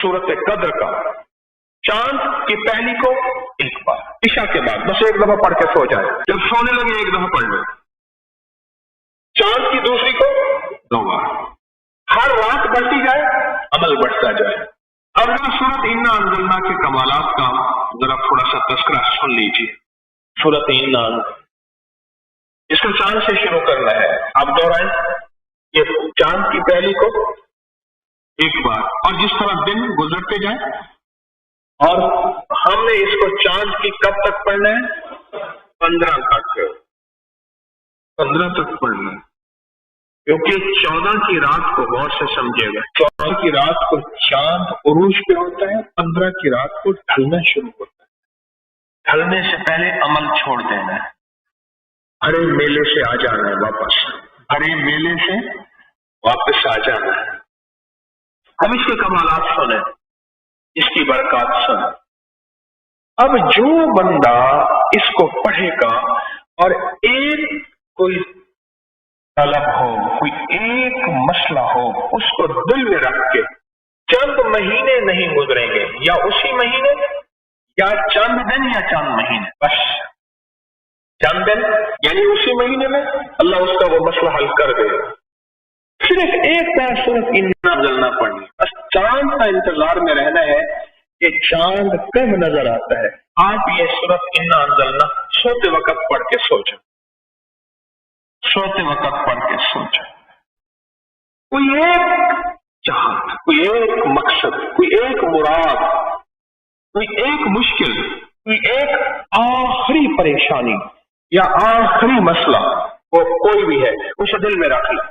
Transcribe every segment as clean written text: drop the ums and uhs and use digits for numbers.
सूरत कद्र का चांद की पहली को एक बार, ईशा के बाद बस एक दफा पढ़ के सो जाए, जब सोने लगे एक दफा पढ़ ले। चांद की दूसरी को 2 बार, हर रात बढ़ती जाए, अमल बढ़ता जाए। अब जरा सूरत इन्ना अंज़लना के कमालात का जरा थोड़ा सा तस्करा सुन लीजिए। सूरत इन्ना, इसको चांद से शुरू करना है। अब दोहराएं, ये चांद की पहली को एक बार, और जिस तरह दिन गुजरते जाए, और हमने इसको चांद की कब तक पढ़ना है? 15 तक, 15 तक पढ़ना है, क्योंकि 14 की रात को गौर से समझेगा। 14 की रात को चांद उरूज पे होता है, 15 की रात को ढलना शुरू होता है। ढलने से पहले अमल छोड़ देना है, हरे मेले से आ जाना है वापस, हरे मेले से वापस आ जाना है। अब इसके कमालात सुने, इसकी बरकत सुने। अब जो बंदा इसको पढ़ेगा और एक कोई तलब हो, कोई एक मसला हो, उसको दिल में रख के चंद महीने नहीं गुजरेंगे, या उसी महीने, या चंद दिन, या चंद महीने, बस चंद दिन यानी उसी महीने में अल्लाह उसका वो मसला हल कर देगा। सिर्फ एक बार सूरत इन्ना अंज़लना पढ़नी, बस चांद का इंतजार में रहना है कि चांद कब नजर आता है। आप ये सूरत इन्ना अंज़लना सोते वक्त पढ़ के सोचो, सोते वक्त पढ़ के सोचो। कोई एक चाहत, कोई एक मकसद, कोई एक मुराद, कोई एक मुश्किल, कोई एक आखिरी परेशानी या आखिरी मसला, वो कोई भी है, उसे दिल में रख लो।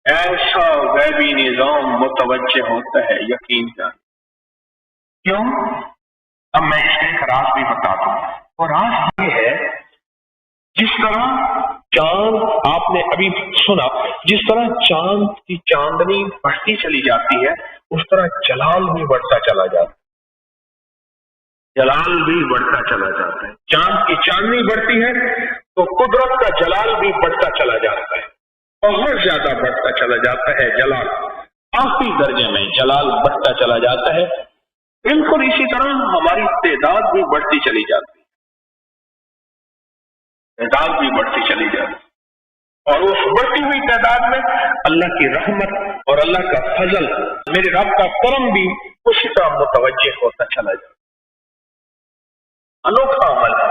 ऐसा गैबी निजाम मुतवज्जे होता है, यकीन जान। क्यों? अब मैं इसका एक राज भी बताता हूं, और राज ये है, जिस तरह चांद आपने अभी सुना, जिस तरह चांद की चांदनी बढ़ती चली जाती है, उस तरह जलाल भी बढ़ता चला जाता है, जलाल भी बढ़ता चला जाता है। चांद की चांदनी बढ़ती है तो कुदरत का जलाल भी बढ़ता चला जाता है, बहुत ज्यादा बढ़ता चला जाता है जलाल, आखिरी दर्जे में जलाल बढ़ता चला जाता है। बिल्कुल इसी तरह हमारी तादाद भी बढ़ती चली जाती है, तादाद भी बढ़ती चली जाती है, और उस बढ़ती हुई तादाद में अल्लाह की रहमत और अल्लाह का फजल, मेरे रब का करम भी उसी तरह मुतवज्जे होता चला जाता है। अनोखा अमल है,